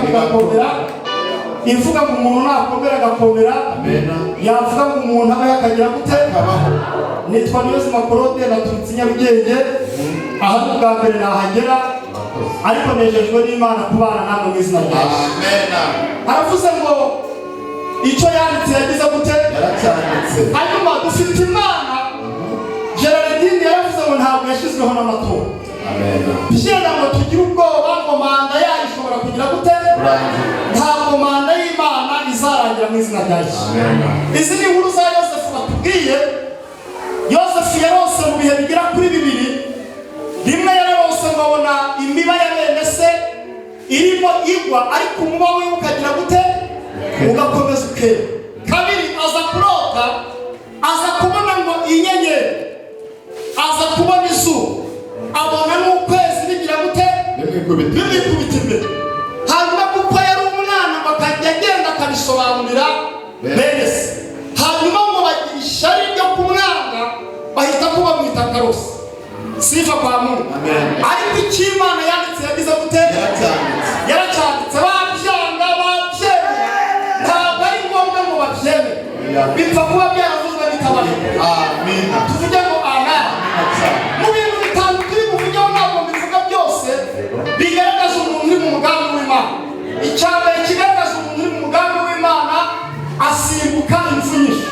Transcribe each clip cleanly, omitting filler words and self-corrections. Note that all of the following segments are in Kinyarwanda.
bigakomera. Ivuga ngo umuntu nakomera agakomera, yavuga ngo umuntu aba yakagira gute kabaho. Nitwa Niyonzima Claude, naturutse Nyarugenge, aha bwa mbere nahagera, ariko nejejwe n'Imana kubana namwe mu izina rya Yesu. Aravuze ngo icyo yanditse yagize gute yaracyanditse. Hanyuma dufite Imana. Gerardine yaravuze ngo ntabwo yashyizweho n'amatora. Byenda ngo tugire ubwoba ngo manda yayo ishobora kugira gute ntabwo manda y'Imana izarangira mu izina rya Yesu. Izi ni inkuru za Yosefu batubwiye. Yosefu yarose mu bihe bigera kuri 2. Rimwe yarose ngo abona imiba ya bene se irimo igwa, ariko umuba we ukagira gute ugakomeza ukera. Kabiri aza kurota, aza kubona ngo inyenyeri, aza kubona izuba, abona n'ukwezi bigira gute bimikubita imbere. Hanyuma kuko yari umwana bakajya agenda akabisobanurira bene se. Hanyuma ngo bagira ishyari ryo kumwanga, bahita kuba mwita karosi. Sifa kwa Mungu. Ariko icyo Imana yanditse yagize gute yaracyanditse. Babyanga babyemera, ntabwo ari ngombwa ngo babyemere, bipfa kuba byaravuzwe bikabarika. Tuvuge ngo amen. Mu bintu bitanu turi buvugeho ntabwo mbivuga byose bigaragaza umuntu uri mu mugambi w'Imana. Icya mbere kigaragaza umuntu uri mu mugambi w'Imana, asimbuka impfu nyinshi.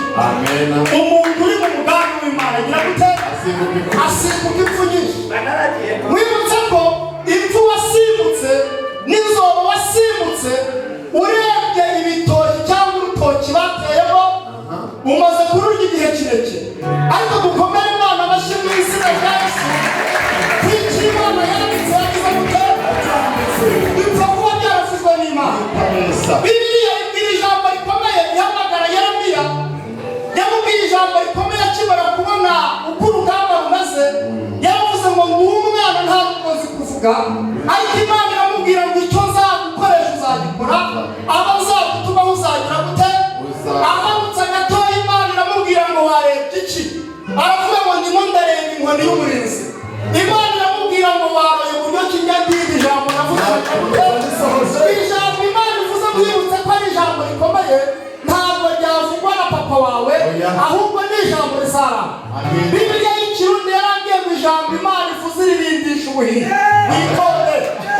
Umuntu uri mu mugambi w'Imana agira gute asimbuka impfu nyinshi. Mwibutse ko impfu wasimbutse n'izoba wasimbutse, urebye ibitoki cyangwa urutoki bateyeho umaze kururya igihe kirekire. Ariko dukomere Imana amashyi mu izina rya Yesu. Kw'icyo Imana yanditse yagize gute bipfa kuba byaravuzwe n'Imana. Bibiliya ibwira ijambo rikomeye ihamagara Yeremiya. Yamubwiye ijambo rikomeye akimara kubona uko urugamba rumaze. Yaravuze ngo umwana nta mukozi kuvuga, ariko Imana iramubwira ngo icyo nzagukoresha uzagikora, aba nzagutumaho uzagira gute. Amanutse gatoya Imana iramubwira ngo warebye iki? Aravuga ngo ndimo ndareba inkoni y'umurinzi. Imana iramubwira ngo waroye uburyo kijya ndiga ijambo navuze. Ijambo Imana ivuze mwibutse ko ari ijambo rikomeye, ntabwo ryavugwa na papa wawe, ahubwo ni ijambo rizaramba. Bibiliya y'ikirundi yarambwiye ngo ijambo Imana ivuze irindisha ubuhiri. Witonde,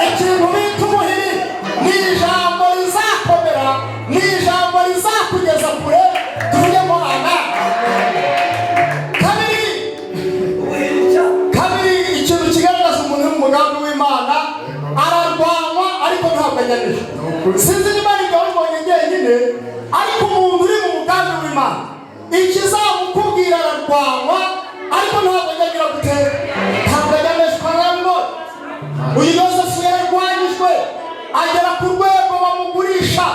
ikintu bita ubuhiri ni ijambo rizakomera, ni ijambo rizakugeza kure. Tuvuge ngo amen. Kabiri ikintu kigaragaza umuntu uri mu mugambi w'Imana, ararwanwa ariko ntabwo anyanije. Sinzi niba ari byo mbonye njyenyine, ariko umuntu uri mu mugambi w'Imana ikizamukubwira ararwanwa ariko ntabwo anyagira gute ntabwo anyanishwa nabwo. Uyu Yosefu yararwanyijwe agera ku rwego bamugurisha,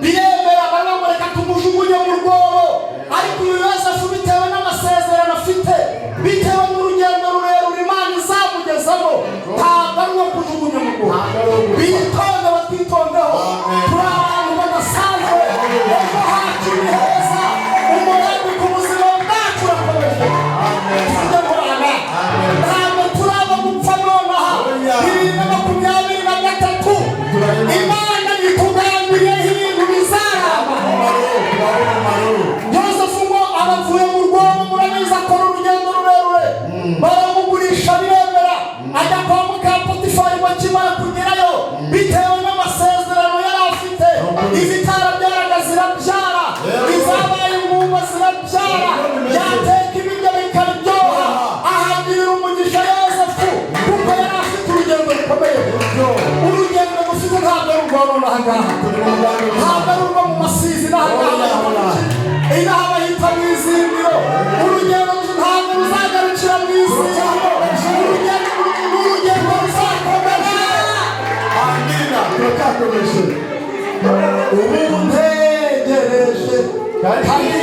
biremera baramureka tumujugunye mu rwobo. Ariko uyu Yosefu bitewe n'amasezerano afite, bitewe n'urugendo rurerure Imana izamugezamo, ntabwo ari uwo kujugunya mu rwobo. Bitonde batwitondeho, turi abantu badasanzwe, ejo hacu ni heza, umugambi ku buzima bwacu urakomeje. Tujye kurana, ntabwo turaba gupfa nonaha. 2023 Imana itugambiriyeho ibintu bizaramba. Yosefu ngo abavuye mu rwobo, murabizi akora urugendo rurerure, baramugurisha biremera, ajya kwa muka Potifari. Bakimara kugerayo, bitewe n'amasezerano yari afite, izitarabyaraga zirabyara, izabaye ingumba zirabyara, yateka ibiryo bikaryoha. Ahagirira umugisha Yosefu kuko yari afite urugendo rukomeye. Urugendo rufite ntabwo ari urwa nonaha ngaha, ntabwo ari urwo mu masizi n'ahangaha, inaha bahita mu izindiro. Urugendo ntabwo ruzagarukira mu izindiro, urugendo ruzakomera. Amina. Turakakomeje ubu ntegereje kandi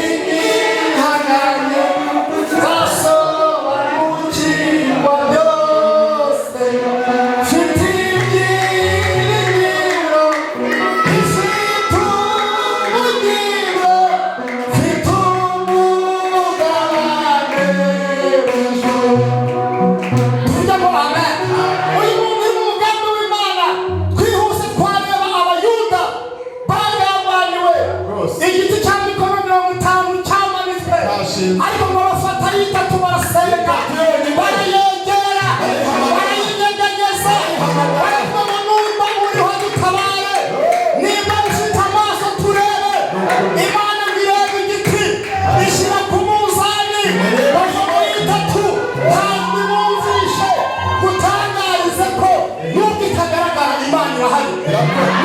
ihanganye, zasobanukirwa byose. Mfite ibyiringiro, mfite ubugingo, mfite umugabane w'ijuru. Tujya ngo amen. Uyu muntu uri mu mugambi w'Imana, twihuse twareba Abayuda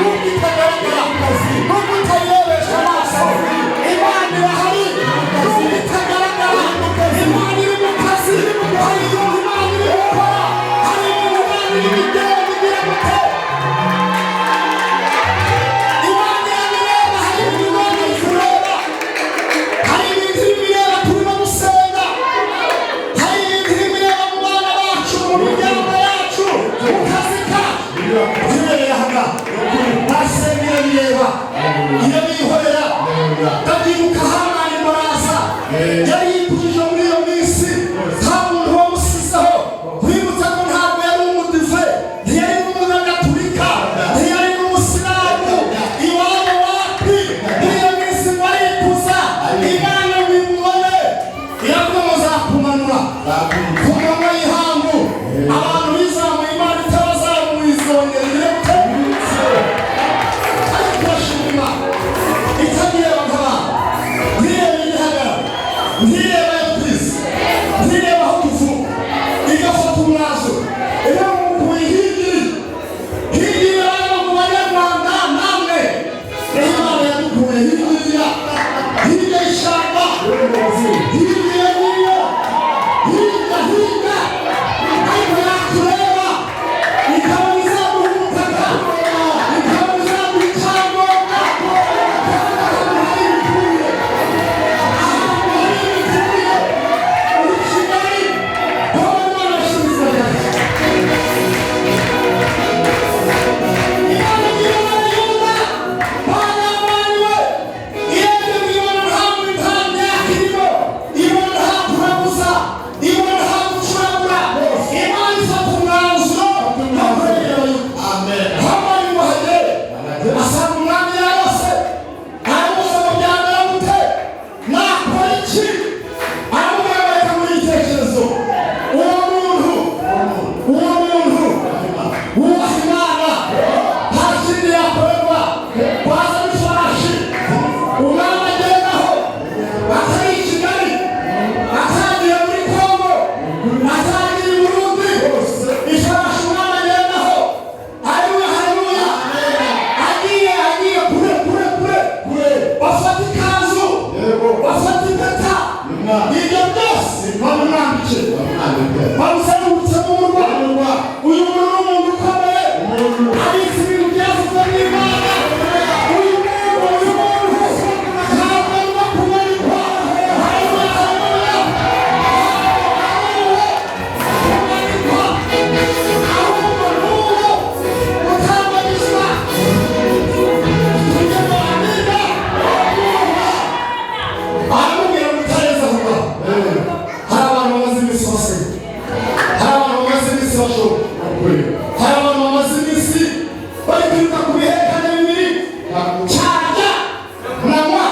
nubwo itagaragara, nubwo utayirebesha amaso, Imana irahari. Nubwo itagaragara, Imana iri mu kazi, hari ibintu Imana iri gukora, hari ibintu Imana iri gukora bigira gute. Imana irabireba, hari ibintu Imana iri kureba, hari ibintu iri bireba turimo gusenga, hari ibintu iri bireba mu bana bacu, mu miryango yacu, mu kazi kacu. Tubereye aha basenga irabireba, irabihorera. Ndabyibuka Hamani Baraza yari yikujije muri iyo minsi, nta muntu wamusizeho, kwibutsa ko ntabwo yari umudive, ntiyari n'umunyagatulika, ntiyari n'umusilamu, iwabo wapi, muri iyo minsi ngo arikuza, Imana bimubone, iravuga ngo zakumanura ku manywa y'ihangu. Abantu bizamuye Imana itabazamuye izongera irete, ariko urashima itabireba nk'abantu, ntireba igihagarara, ntireba yo kwisi, ntireba aho tuvuga, igafata umwanzuro, iramukuye hirya hano mu banyarwanda namwe, Imana yadukuye hirya y'ishyamba, hirya ariko yakureba ikaba izamuha ubutaka, ikaba izamuha icyangombwa, hari ibikuye, ahantu hari ibikuye muri Kigali, aho Imana yashinzwe. Imana igira abayumva banabaniwe, irebye ngo ibona ntabwo nta myaka irimo, ibona nta kurabuza, ibona nta gucuragura, Imana ifata umwanzuro wo kurengera abayumva. Hamani ngo hagere asanga umwami yarose, aramubaza ngo byamera gute, nakora iki? Aramubwira ngo reka muri igitekerezo, uwo muntu wubaha Imana nta kindi yakorerwa, waza n'ifarashi umwami agendaho, atari i Kigali, atagiye muri Kongo, atagiye i Burundi, ifarashi umwami agendaho, haleluya, agiye kure, bafata ikanzu, bafata impeta, ibyo byose bamwambike, bamusengurutse mu murwa. Uyu muntu ni umuntu ukomeye, abizi ibintu byavuzwe n'Imana. Uyu muntu ntabwo arimo kumanikwa, haleluya, kumanikwa, ahubwo n'uwo utambarizwa, tugemo amina, aramubwira ngo utareza vuba. Hari abantu bamaze iminsi basenga, hari abantu bamaze iminsi bashoboka, hari abantu bamaze iminsi bari kwiruka ku bihekane bibiri, cyarya nanywa,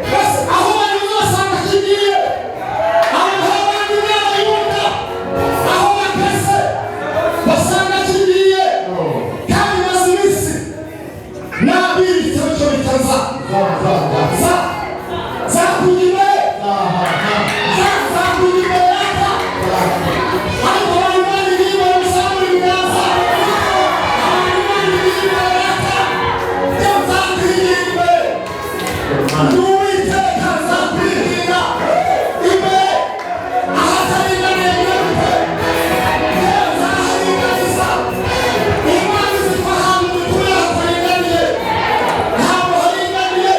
bose aho banyuze basanga kigiye, abantu abandi n'abayuda aho bageze basanga kigiye, kandi maze iminsi nabiri igitabo cyo bitaza zakugime zakugime yaka, ariko abantu bandi niba bamusangura ibiganza, abantu bandi niba yaka, byo zakwigira imbere, n'Uwiteka azakwigira imbere, ahataringaniye nyirabute, yewe azaharinganiza. Imana izi ko ahantu dutuye hataringaniye, ntabwo haringaniye,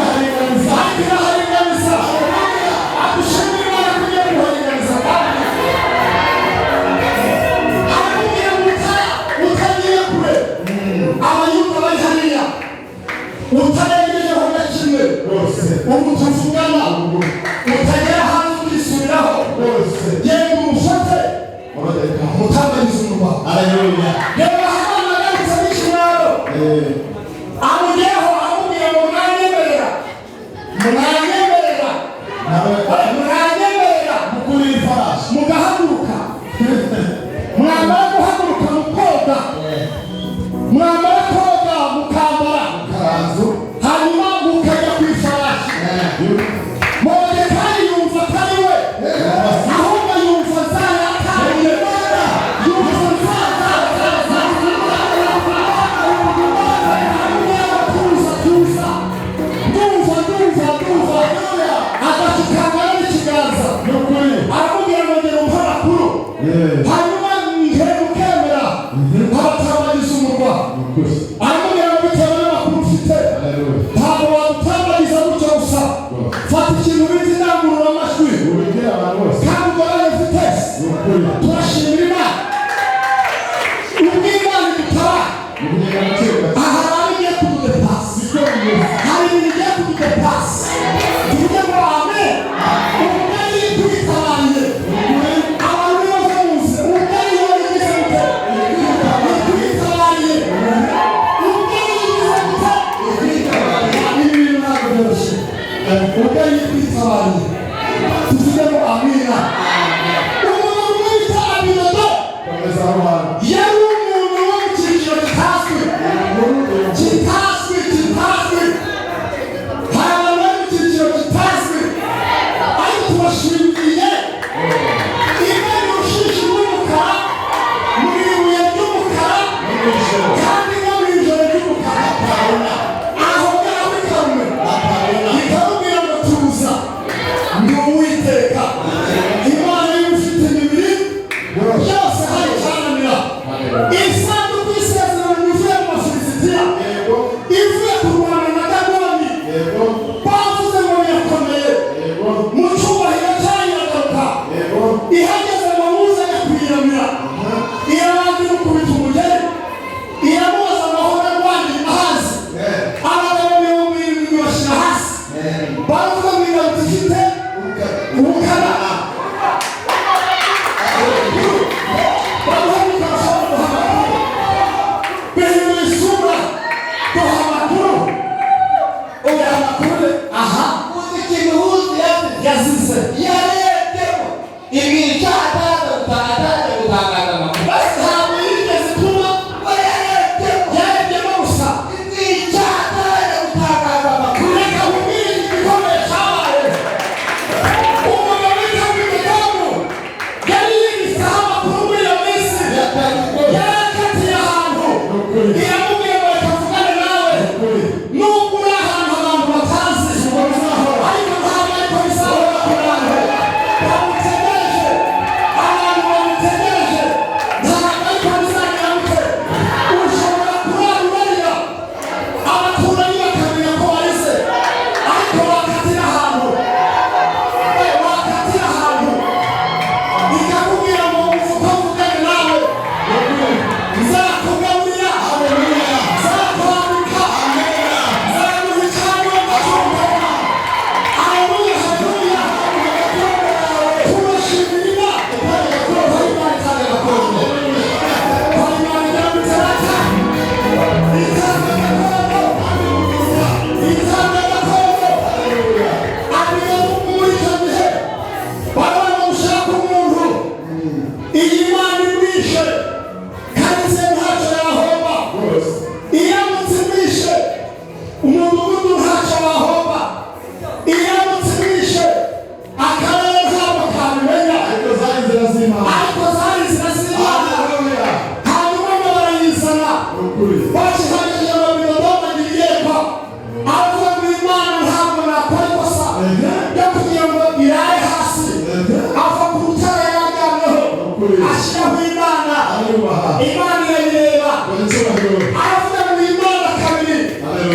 ariko iraharinganiza. Adushimira Imana kugira ngo haringaniza kandi aramubwira ngo utagiye kure, abayumva bari hariya, utarengejeho na kimwe, ubu tuvugana, utagera hanze ukisubiraho, yego umufate umutambarize umurwa. Reba Hamani agarutse n'ikimwaro, amugeho amubwira ngo mwanyemerera mugahaguruka, mwamara guhaguruka mukoga, mwamara koga mukambara, hanyuma mukajya ku ifarashi. Moridekayi yumva atari we, ahubwo yumva zayatanye, yumva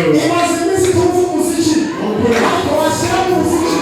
imaze iminsi tumva umuziki ariko washyira mu muziki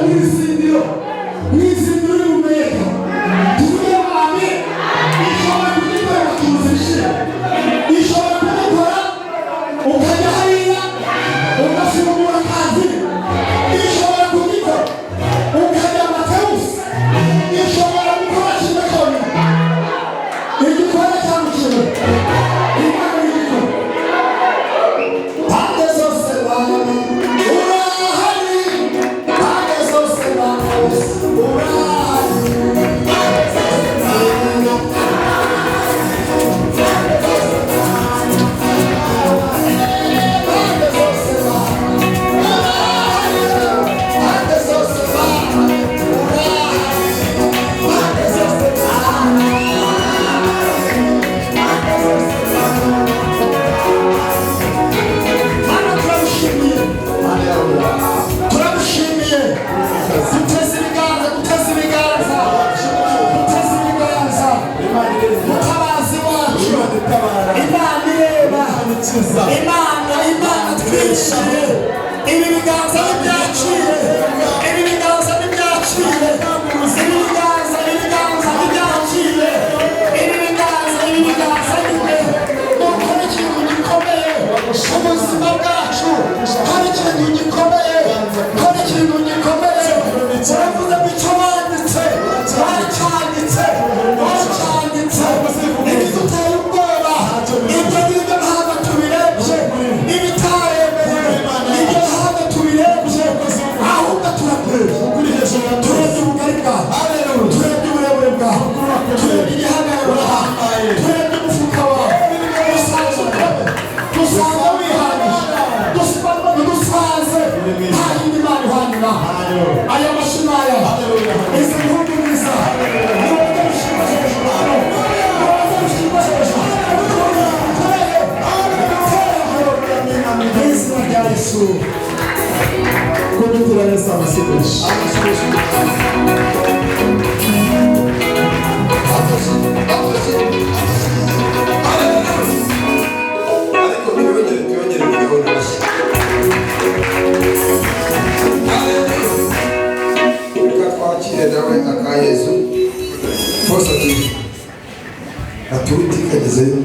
Nizindiro, nizindiro umeka. Tuvuge amen. turebye igihagararo urahambaye, turebye umufuka wawe, dusanga wihagije, dusanze nta yindi mana ihanyura. Aya mashimaya izi bihugu biza nibaza bishima hejuru, nibaza bishima hejuru mu izina rya Yesu. Kudutura Yesu amasigaje ariko tuyongere gahunda bashya. Reka twakire nawe aka Yesu fose atuti kagezeyo.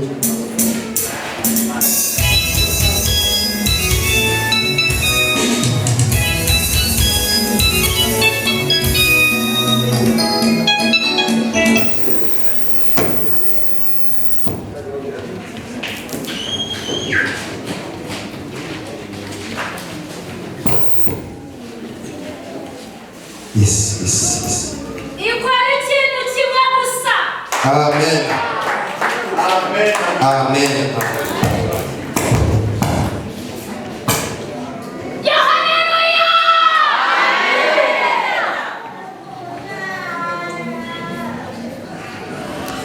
Yes. Ikora ikintu kimwe gusa. Amen.